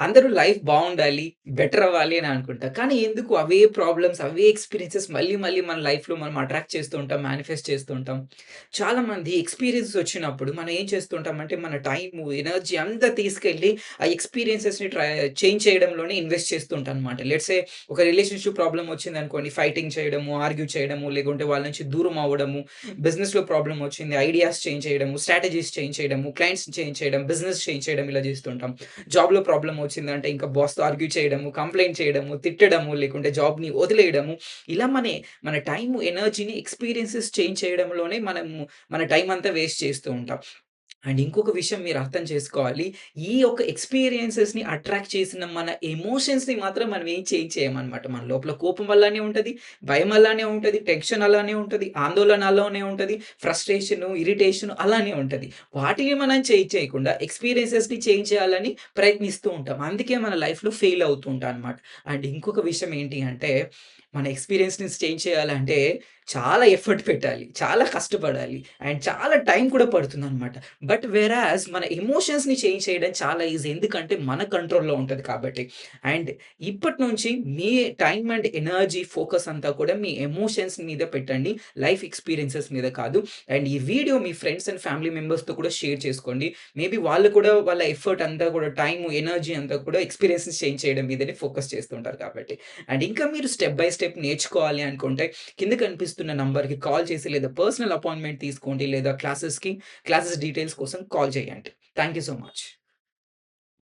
అందరూ life బావుండాలి, better అవ్వాలి అని అనుకుంటారు. కానీ ఎందుకు అవే ప్రాబ్లమ్స్, అవే ఎక్స్‌పీరియన్సెస్ మళ్ళీ మళ్ళీ మన లైఫ్‌లో మనం అట్రాక్ట్ చేస్తూ ఉంటాం, మేనిఫెస్ట్ చేస్తూ ఉంటాం. చాలామంది ఎక్స్‌పీరియన్సెస్ వచ్చినప్పుడు మనం ఏం చేస్తూ ఉంటామంటే మన టైము, ఎనర్జీ అంతా తీసుకెళ్ళి ఆ ఎక్స్‌పీరియన్సెస్‌ని చేంజ్ చేయడంలోనే ఇన్వెస్ట్ చేస్తూ ఉంటామనమాట. లెట్స్ సే ఒక రిలేషన్‌షిప్ ప్రాబ్లమ్ వచ్చిందనుకోండి, ఫైటింగ్ చేయడము, ఆర్గ్యూ చేయడము, లేకుంటే వాళ్ళ నుంచి దూరం అవ్వడము, బిజినెస్‌లో ప్రాబ్లమ్ వచ్చింది, ఐడియాస్ చేంజ్ చేయడము, స్ట్రాటజీస్ చేంజ్ చేయడము, క్లయింట్స్ చేంజ్ చేయడం, బిజినెస్ చేంజ్ చేయడం ఇలా చేస్తుంటాం. జాబ్‌లో ప్రాబ్లమ్ వచ్చిందంటే ఇంకా బాస్‌తో ఆర్గ్యూ చేయడము, కంప్లెయింట్ చేయడము, తిట్టడము, లేకుంటే జాబ్‌ని వదిలేయడము. ఇలా మన టైము, ఎనర్జీని ఎక్స్‌పీరియన్సెస్ చేంజ్ చేయడంలోనే మనము మన టైమ్ అంతా వేస్ట్ చేస్తూ ఉంటాం. అండ్ ఇంకొక విషయం మీరు అర్థం చేసుకోవాలి. ఈ యొక్క ఎక్స్‌పీరియన్సెస్‌ని అట్రాక్ట్ చేసిన మన ఎమోషన్స్‌ని మాత్రం మనం ఏం చేంజ్ చేయమనమాట. మన లోపల కోపం అలానే ఉంటది, భయం అలానే ఉంటది, టెన్షన్ అలానే ఉంటది, ఆందోళన అలానే ఉంటది, ఫ్రస్ట్రేషను, ఇరిటేషను అలానే ఉంటది. వాటిని మనం చేంజ్ చేయకుండా ఎక్స్‌పీరియన్సెస్‌ని చేంజ్ చేయాలని ప్రయత్నిస్తూ ఉంటాం. అందుకే మన లైఫ్‌లో ఫెయిల్ అవుతూ ఉంటాం అనమాట. అండ్ ఇంకొక విషయం ఏంటి అంటే, మన ఎక్స్‌పీరియన్స్‌ని చేంజ్ చేయాలంటే చాలా ఎఫర్ట్ పెట్టాలి. చాలా కష్టపడాలి. అండ్ చాలా టైం కూడా పడుతుందనమాట. బట్ వేరాజ్ మన ఎమోషన్స్‌ని చేంజ్ చేయడం చాలా ఈజీ. ఎందుకంటే మన కంట్రోల్‌లో ఉంటది కాబట్టి. అండ్ ఇప్పటి నుంచి మీ టైమ్ అండ్ ఎనర్జీ ఫోకస్ అంతా కూడా మీ ఎమోషన్స్ మీద పెట్టండి. లైఫ్ ఎక్స్‌పీరియన్సెస్ మీద కాదు. అండ్ ఈ video me friends and family మెంబర్స్‌తో కూడా షేర్ చేసుకోండి. మేబీ వాళ్ళు కూడా వాళ్ళ ఎఫర్ట్ అంతా కూడా టైము, ఎనర్జీ అంతా కూడా ఎక్స్‌పీరియన్సెస్ చేంజ్ చేయడం మీదనే ఫోకస్ చేస్తుంటారు కాబట్టి. అండ్ ఇంకా మీరు స్టెప్ బై స్టెప్ నేర్చుకోవాలి అనుకుంటే కింద కనిపిస్తున్న నంబర్‌కి కాల్ చేసి లేదా పర్సనల్ అపాయింట్‌మెంట్ తీసుకోండి. లేదా క్లాసెస్ డీటెయిల్స్ కోసం కాల్ చేయండి. Thank you so much.